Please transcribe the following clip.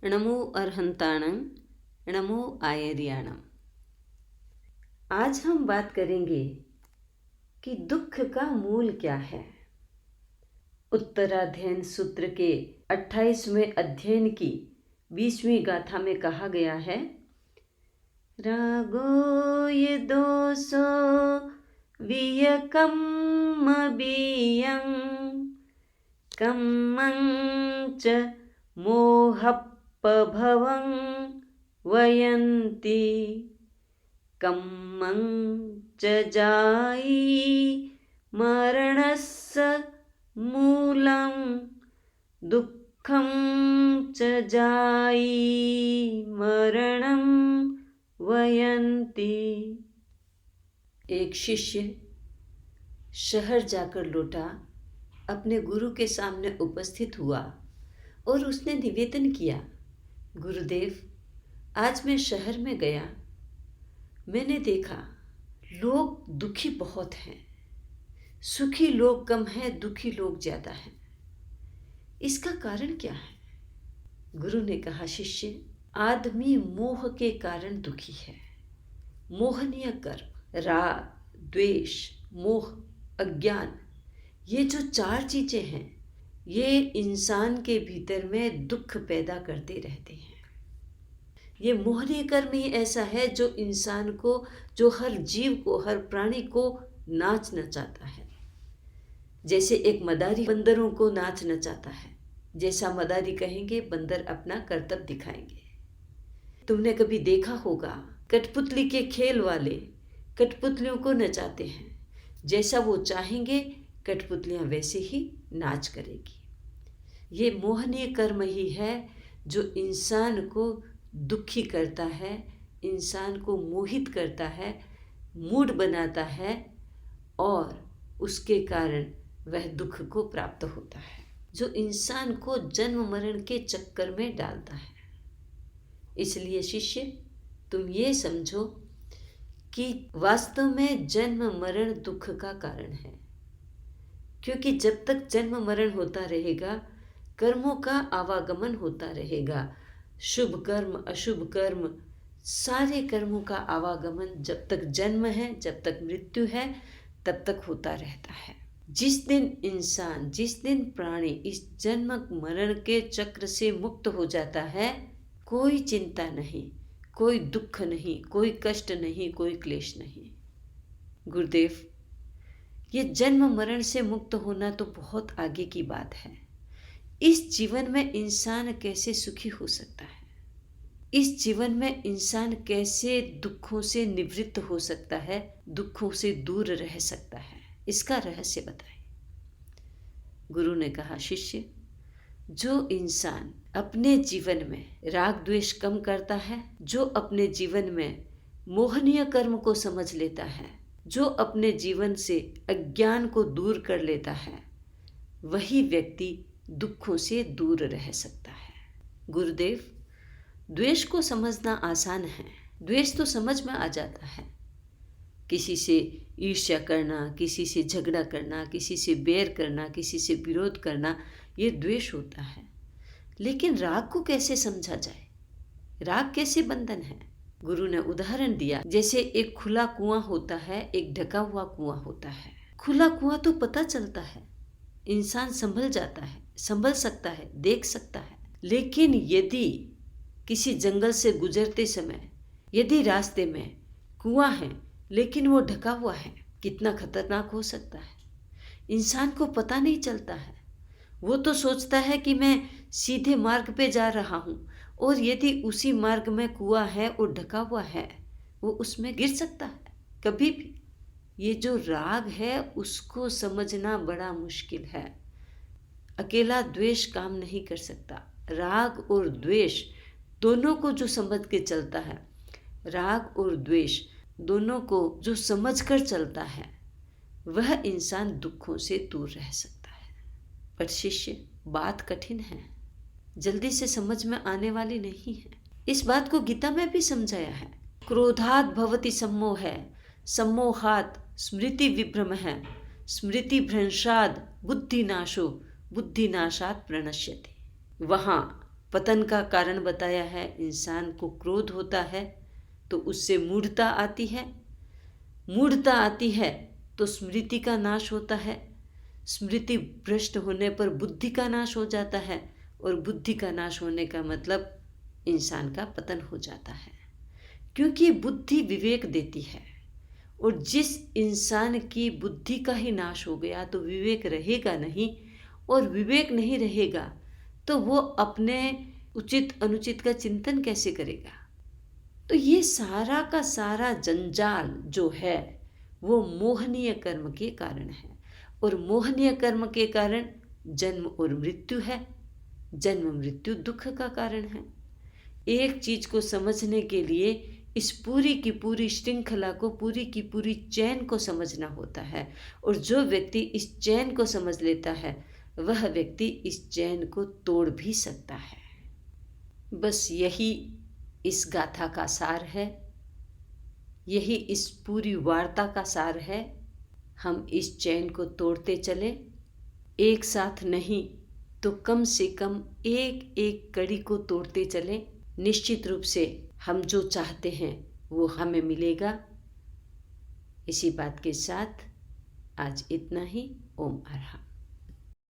नमो अर्हंताणं, नमो आयर्याणम्। आज हम बात करेंगे कि दुख का मूल क्या है। उत्तराध्ययन सूत्र के 28वें अध्ययन की 20वीं गाथा में कहा गया है, रागो ये दोषो वियकम् बियं कम्मं च मोहपभवं वयन्ति कम्मं च जायी मरणस्य मूलं दुःखं च जायी मरणं वयन्ति। एक शिष्य शहर जाकर लौटा, अपने गुरु के सामने उपस्थित हुआ और उसने निवेदन किया, गुरुदेव, आज मैं शहर में गया, मैंने देखा लोग दुखी बहुत हैं, सुखी लोग कम हैं, दुखी लोग ज़्यादा हैं। इसका कारण क्या है? गुरु ने कहा, शिष्य, आदमी मोह के कारण दुखी है। मोहनीय कर्म, राग, द्वेष, मोह, अज्ञान, ये जो 4 चीज़ें हैं, ये इंसान के भीतर में दुख पैदा करते रहते हैं। ये मोहनीय कर्म ही ऐसा है जो इंसान को, जो हर जीव को, हर प्राणी को नाच नचाता है। जैसे एक मदारी बंदरों को नाच नचाता है, जैसा मदारी कहेंगे बंदर अपना करतब दिखाएंगे। तुमने कभी देखा होगा, कठपुतली के खेल वाले कठपुतलियों को नचाते हैं, जैसा वो चाहेंगे कठपुतलियाँ वैसे ही नाच करेगी। ये मोहनीय कर्म ही है जो इंसान को दुखी करता है, इंसान को मोहित करता है, मूड बनाता है और उसके कारण वह दुख को प्राप्त होता है, जो इंसान को जन्म मरण के चक्कर में डालता है। इसलिए शिष्य, तुम ये समझो कि वास्तव में जन्म मरण दुख का कारण है, क्योंकि जब तक जन्म मरण होता रहेगा, कर्मों का आवागमन होता रहेगा। शुभ कर्म, अशुभ कर्म, सारे कर्मों का आवागमन जब तक जन्म है, जब तक मृत्यु है, तब तक होता रहता है। जिस दिन इंसान, जिस दिन प्राणी इस जन्म मरण के चक्र से मुक्त हो जाता है, कोई चिंता नहीं, कोई दुख नहीं, कोई कष्ट नहीं, कोई क्लेश नहीं। गुरुदेव, ये जन्म मरण से मुक्त होना तो बहुत आगे की बात है। इस जीवन में इंसान कैसे सुखी हो सकता है? इस जीवन में इंसान कैसे दुखों से निवृत्त हो सकता है, दुखों से दूर रह सकता है? इसका रहस्य बताइए। गुरु ने कहा, शिष्य, जो इंसान अपने जीवन में राग द्वेष कम करता है, जो अपने जीवन में मोहनीय कर्म को समझ लेता है, जो अपने जीवन से अज्ञान को दूर कर लेता है, वही व्यक्ति दुखों से दूर रह सकता है। गुरुदेव, द्वेष को समझना आसान है, द्वेष तो समझ में आ जाता है। किसी से ईर्ष्या करना, किसी से झगड़ा करना, किसी से बैर करना, किसी से विरोध करना, ये द्वेष होता है। लेकिन राग को कैसे समझा जाए? राग कैसे बंधन है? गुरु ने उदाहरण दिया, जैसे एक खुला कुआं होता है, एक ढका हुआ कुआं होता है। खुला कुआं तो पता चलता है, इंसान संभल जाता है, संभल सकता है, देख सकता है। लेकिन यदि किसी जंगल से गुजरते समय यदि रास्ते में कुआं है लेकिन वो ढका हुआ है, कितना खतरनाक हो सकता है। इंसान को पता नहीं चलता है, वो तो सोचता है कि मैं सीधे मार्ग पे जा रहा हूँ, और यदि उसी मार्ग में कुआं है और ढका हुआ है, वो उसमें गिर सकता है कभी भी। ये जो राग है उसको समझना बड़ा मुश्किल है। अकेला द्वेष काम नहीं कर सकता। राग और द्वेष दोनों को जो समझ के चलता है, राग और द्वेष दोनों को जो समझ कर चलता है, वह इंसान दुखों से दूर रह सकता है। पर शिष्य, बात कठिन है, जल्दी से समझ में आने वाली नहीं है। इस बात को गीता में भी समझाया है, क्रोधात् भवति सम्मोह, सम्मोहात् स्मृति विभ्रम है, स्मृति भ्रंशाद बुद्धिनाशो, बुद्धिनाशात् प्रणश्यति। वहाँ पतन का कारण बताया है। इंसान को क्रोध होता है तो उससे मूढ़ता आती है, मूढ़ता आती है तो स्मृति का नाश होता है, स्मृति भ्रष्ट होने पर बुद्धि का नाश हो जाता है, और बुद्धि का नाश होने का मतलब इंसान का पतन हो जाता है। क्योंकि बुद्धि विवेक देती है, और जिस इंसान की बुद्धि का ही नाश हो गया तो विवेक रहेगा नहीं, और विवेक नहीं रहेगा तो वो अपने उचित अनुचित का चिंतन कैसे करेगा। तो ये सारा का सारा जंजाल जो है वो मोहनीय कर्म के कारण है, और मोहनीय कर्म के कारण जन्म और मृत्यु है। जन्म मृत्यु दुख का कारण है। एक चीज को समझने के लिए इस पूरी की पूरी श्रृंखला को, पूरी की पूरी चैन को समझना होता है, और जो व्यक्ति इस चैन को समझ लेता है वह व्यक्ति इस चैन को तोड़ भी सकता है। बस यही इस गाथा का सार है, यही इस पूरी वार्ता का सार है। हम इस चैन को तोड़ते चले, एक साथ नहीं तो कम से कम एक एक कड़ी को तोड़ते चले। निश्चित रूप से हम जो चाहते हैं वो हमें मिलेगा। इसी बात के साथ आज इतना ही। ओम अरहम।